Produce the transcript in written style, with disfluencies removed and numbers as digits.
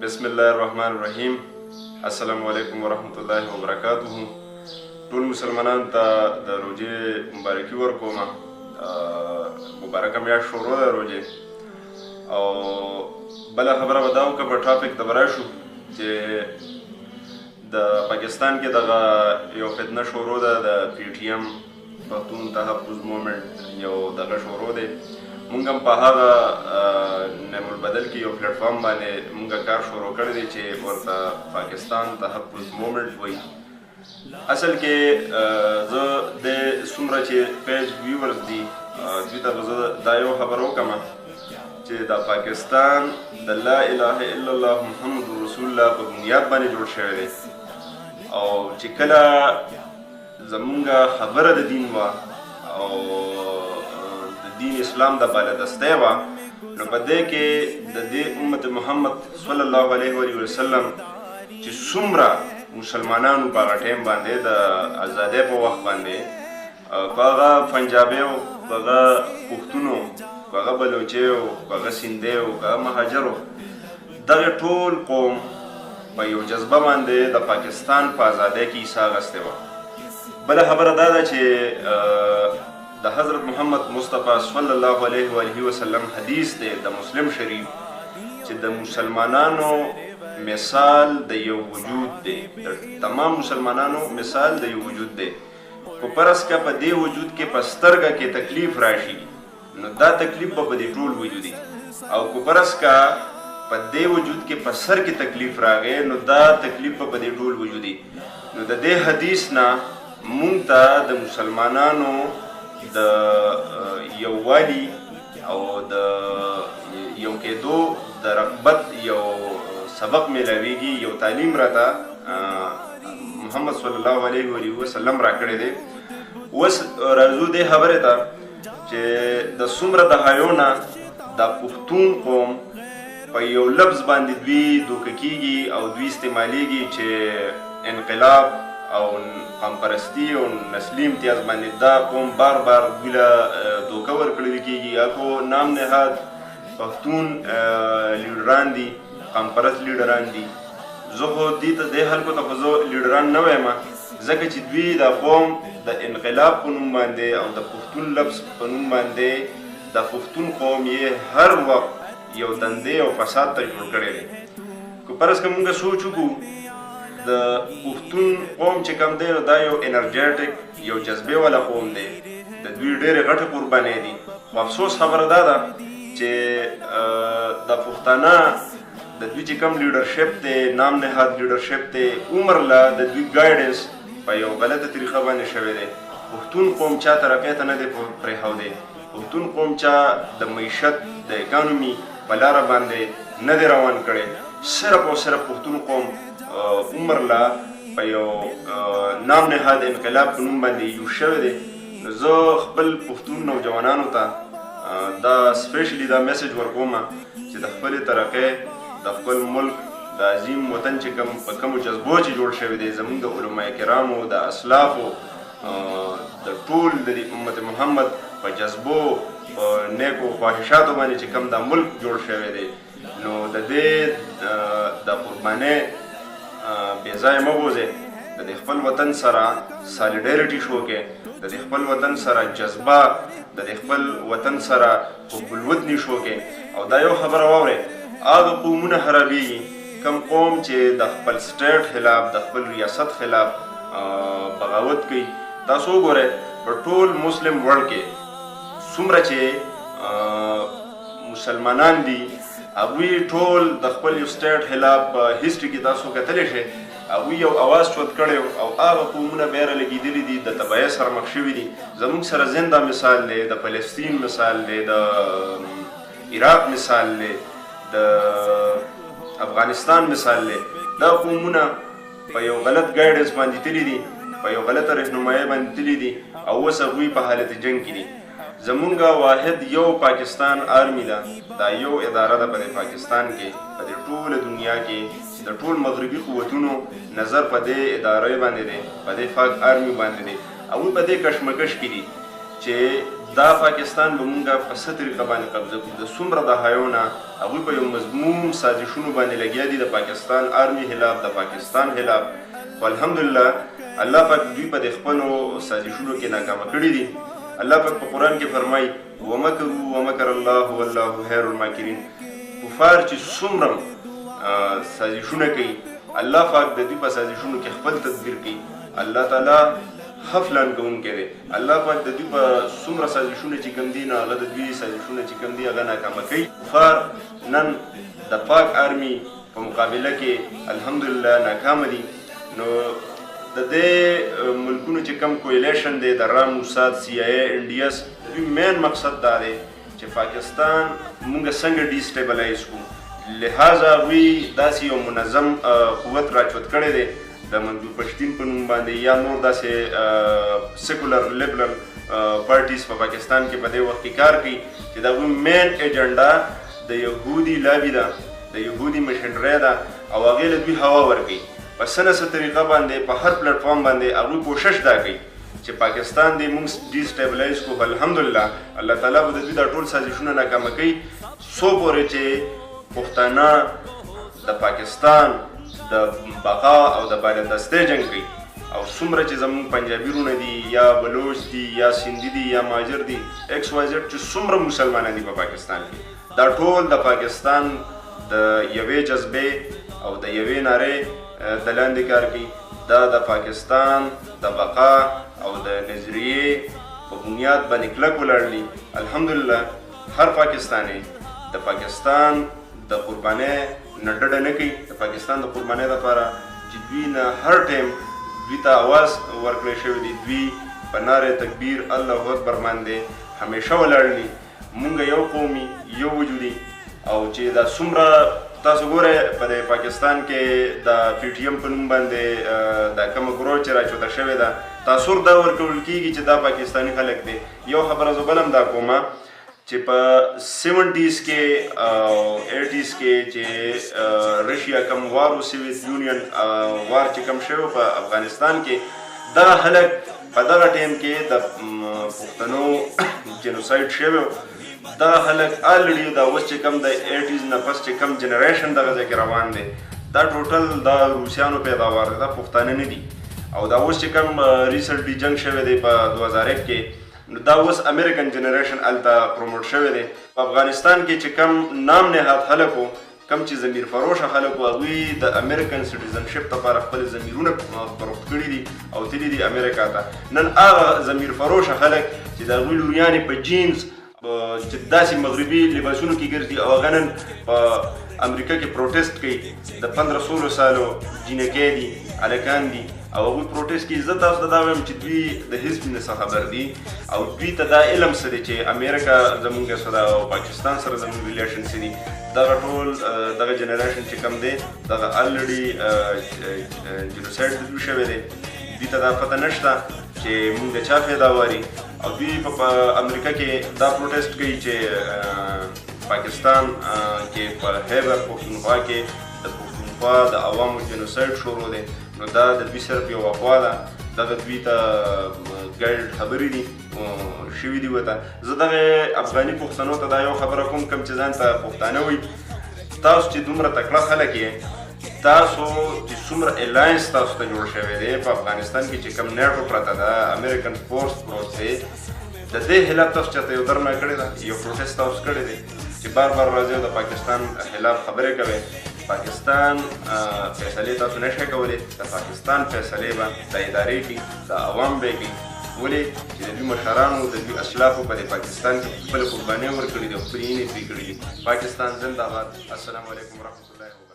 بسم الله الرحمن الرحیم. السلام علیکم ورحمت الله وبرکاته. ټول مسلمانانو ته د روژې مبارکي ورکوم. مبارکه میاشت شروع ده روژې. او بله خبره به دا وکړه په ټاپک ته به راشو چې د پاکستان کې دغه یو فتنه شروع ده د پی ټي ایم پښتون تحفظ مومنټ یو دغه شروع دی. مونږ هم په هغه نعم البدل کې یو پلیټفارم باندې مونږ کار شروع کړی دی چې ورته پاکستان تحفظ مومنټ وایي. اصل کې زه د څومره چې پیج ویورز دي دوی ته به زه دا یو خبره وکړم چې د پاکستان د لا اله الا الله محمد رسول الله په بنیاد باندې جوړ شوی دی. او چې کله زمونږ خبره د دین وه او دین اسلام د بالادستی وه، نو په دې کې د دې امت محمد صلی الله علیه وسلم چې څومره مسلمانانو په هغه ټایم باندې د ازادۍ په وخت باندې که هغه پنجابی و، که هغه پښتون و، که هغه بلوچی و، که هغه سندی و، که هغه مهاجر و، دغه ټول قوم په یو جذبه باندې د پاکستان په ازادۍ کې حصه اخیستې وه. بله خبره دا ده چې د حضرت محمد مصطفی صلی الله علیه و آله وسلم حدیث دی د مسلم شریف چې د مسلمانانو مثال د یو وجود دی، د تمام مسلمانانو مثال د یو وجود دی. خو پرس که په دې وجود کې په سترګه کې تکلیف راشي نو دا تکلیف به په دې ټول وجودي، او که پرس که په دې وجود کې په سر کې تکلیف راغی نو دا تکلیف به په دې ټول وجودي. نو د دې حدیث نه مونږ ته د مسلمانانو د یووالي او د یو کېدو د رغبت یو سبق میلاویږي، یو تعلیم راته محمد صلی الله علیه وسلم راکړی دی. اوس راځو دې خبرې ته چې د څومره دهایو نه د پښتون قوم په یو لفظ باندې دوی دوکه کیږي او دوی استعمالیږي چې انقلاب او قوم پرستی او نسلی امتیاز باندې دا قوم بار بار دوی له دوکه ورکړل کیږي. یا خو نام نهاد پښتون لیډران دي، قوم پرست لیډران دي. زه خو دې ته دې خلکو ته خو زه لیډران نه وایم، ځکه چې دوی د قوم د انقلاب په نوم باندې او د پښتون لفظ په نوم باندې د پښتون قوم یې هر وخت یو دندې او فساد ته جوړ کړی دی. که فرض که مونږ سوچ وکړو د پښتون قوم چې کوم دی نو دا یو انرژیټک یو جذبې والا قوم دی، د دوی ډېرې غټې قربانۍ دي. خو افسوس خبره دا ده چې د پښتانه د دوی چې کوم لیډرشپ دی، نام نهاد لیډرشپ دی، عمر له د دوی ګایډنس په یو غلطه طریقه باندې شوی دی. پښتون قوم چا ترقۍ ته نه دی پرېښودی، پښتون قوم چا د معیشت د اکانومي په لاره باندې نه دی روان کړی. صرف او صرف پښتون قوم عمر لا په یو نام نهاد انقلاب په نوم باندې یو شوی دی. نو زه خپل پښتون نوجوانانو ته دا سپیشلی دا میسج ورکوم چې د خپلې ترقۍ د خپل ملک د عظیم وطن چې کوم په کومو جذبو چې جوړ شوی دی، زموږ د علماء کرامو د اسلافو د ټول د امت محمد په جذبو په نیکو خواهشاتو باندې چې کوم دا ملک جوړ شوی دی، نو د دې د قربانۍ بې ځایه مه بوځئ. د دې خپل وطن سره سالیډریټي شو کې، د دې خپل وطن سره جذبه، د دې خپل وطن سره حب الوطني شو کې. او دا یو خبره واورئ، هغه قومونه خرابېږي کوم قوم چې د خپل سټیټ خلاف د خپل ریاست خلاف بغاوت کوي. تاسو وګورئ په ټول مسلم ورلډ کې څومره چې مسلمانان دي هغوی ټول د خپل یو سټیټ خلاف په هسټري کې تاسو کتلی شئ هغوی یو اواز چوت کړی او هغه قومونه بیا رالګېدلي دي، د تبعیې سره مخ شوي دي. زموږ سره زنده مثال دی، د فلسطین مثال دی، د عراق مثال دی، د افغانستان مثال دی. دا قومونه په یو غلط ګایډنس باندې تللي دي، په یو غلطه رهنمایي باندې تللي دي او اوس هغوی په حالت جنګ کې دي. زمونږ واحد یو پاکستان آرمی ده، دا یو اداره ده په پاکستان کې، په دې ټوله دنیا کې چې د ټول مغربي قوتونو نظر په دې ادارې باندې دی، په دې پاک آرمی باندې دی. هغوی په دې کشمکش کې دي چې دا پاکستان به مونږ په څه طریقه باندې قبضه کړو. د څومره دهایو نه هغوی په یو مضموم سازشونو باندې لګیا دي د پاکستان آرمي خلاف، د پاکستان خلاف. خو الحمدلله الله پاک دوی په د خپلو سازشونو کې ناکامه کړي دي. الله پاک په قرآن کې فرمایي ومکروا ومکر الله والله خیر الماکرین. کفار چې څومره سازشونه کوي، الله پاک د دوی په سازشونو کې خپل تدبیر کوي. الله تعالی ښه پلان کوونکی دی. الله پاک د دوی په څومره سازشونه چې کوم دي نو هغه د دوی سازشونه چې کوم دي هغه ناکامه کوي. کفار نن د پاک آرمي په مقابله کې الحمدلله ناکامه دي. نو د دې ملکونو چې کم کویلیشن دی د رام، موساد، CIA، NDS، دوی مین مقصد دا دی چې پاکستان مونږ څنګه ډیسټیبلایز کړو. لہذا دوی داسې یو منظم قوت راچوت کړی دی د منظور پښتین په نوم باندې یا نور داسې سیکولر لیبرل پارټیز په پاکستان کې په دې وخت کې کار کوي چې د هغوی مین ایجنډا د یهودي لابي ده، د یهودي مشنري ده او هغې له دوی هوا ورکوي. په څه نه څه طریقه باندې په هر پلیټفارم باندې هغوی کوشش دا کوي چې پاکستان دې موږ ډیسټیبلایز کړو. الحمدلله الله تعالی به د دوی دا ټول سازشونه ناکامه کوي څو پورې چې پښتانه د پاکستان د بقا او د بالادستۍ جنګ کوي. او څومره چې زموږ پنجابي رونه دي یا بلوچ دي یا سندي دي یا ماجر دي XYZ چې څومره مسلمانان دي په پاکستان کې، دا ټول د پاکستان د یوې جذبې او د یوې نارې د لاندې کار کوي. دا د پاکستان د بقا او د نظریې په بنیاد باندې کلک ولاړ دي. الحمدلله هر پاکستانی د پاکستان د قربانۍ نه ډډه نه کوي. د پاکستان د قربانۍ لپاره چې دوی نه هر ټایم دوی ته اواز ورکړی شوی دی، دوی په نعره تکبیر الله اکبر باندې همیشه ولاړ دي. مونږ یو قومي یو وجودي. او چې دا څومره تاسو ګورئ په پاکستان کې د PTM په نوم باندې دا کومه ګروه چې راچوته شوې ده تاثر دا ورکول کېږي چې دا پاکستاني خلک دی. یو خبره زه بل هم دا کومه چې په 70s کې او 80s کې چې رشیا کم وارو سوویت یونین وار چې کم شوی په افغانستان کې، دغه خلک په دغه ټایم کې د پښتنو جنوسایډ شوی. دغه خلک الریډي دا اوس چې کم د 80s نه پس چې کم جنریشن دغه ځای کې روان دی دا ټوټل د روسیانو پیداوار دی، دا پښتانه نه دي. او دا اوس چې کم ریسنټلی جنګ شوی دی په 2001 کې نو دا اوس امریکن جنریشن هلته پروموټ شوی دی. په افغانستان کې چې کم نام نهاد خلک وو، کم چې ضمیر فروشه خلک وو، هغوی د امریکن سټیزنشپ لپاره خپل ضمیرونه فروخت کړي دي او تللي دي امریکا ته. نن هغه ضمیر فروشه خلک چې د هغوی لوریانې په جینز چې داسې مغربي لباسونو کې ګرځي او هغه نن په امریکا کې پروټیسټ کوي. د 15-16 سالو جینکۍ دي، هلکان دي او هغوی پروټیسټ کوي. زه تاسو ته دا وایم چې دوی د هېڅ نه څه خبر دي او دوی ته دا علم څه دی چې امریکا زموږ سره او پاکستان سره زموږ ریلیشن څه دي. دغه ټول دغه جنریشن چې کم دی دغه الریډي جنوسایډ د دوی شوی دی. دوی ته دا پته نشته چې موږ د چا پیداواري. او دوی په امریکا کې دا پروټیسټ کوي چې پاکستان کې په خیبر پښتونخوا کې د پښتونخوا د عوامو جنوسایډ شروع دی. نو دا د دوی صرف یو افوا ده، دغه دوی ته ګایډ خبرې دي شوي دي ورته. زه دغه افغاني پښتنو ته دا یو خبره کوم کم چې ځان ته پښتانه وایي، تاسو چې دومره تکړه خلک یې، تاسو چې څومره الاینس تاسو ته جوړ شوی دی په افغانستان کې چې کوم نیټو پرته ده، امریکن فورس پروت دی، د دې خلاف تاسو چېرته یو درنه کړې ده، یو پروټیسټ تاسو کړی دی چې بار بار راځئ د پاکستان خلاف خبرې کوئ. پاکستان فیصلې تاسو نشئ کولی. د پاکستان فیصلې به د ادارې کوي، د عوام به یې کوي. ولې چې د دوی مشرانو د دوی اسلافو په پاکستان کې خپلې قربانۍ ورکړي دي او خپلې وینې پرې کړي دي. پاکستان زنده باد. السلام علیکم ورحمة الله وبرکاته.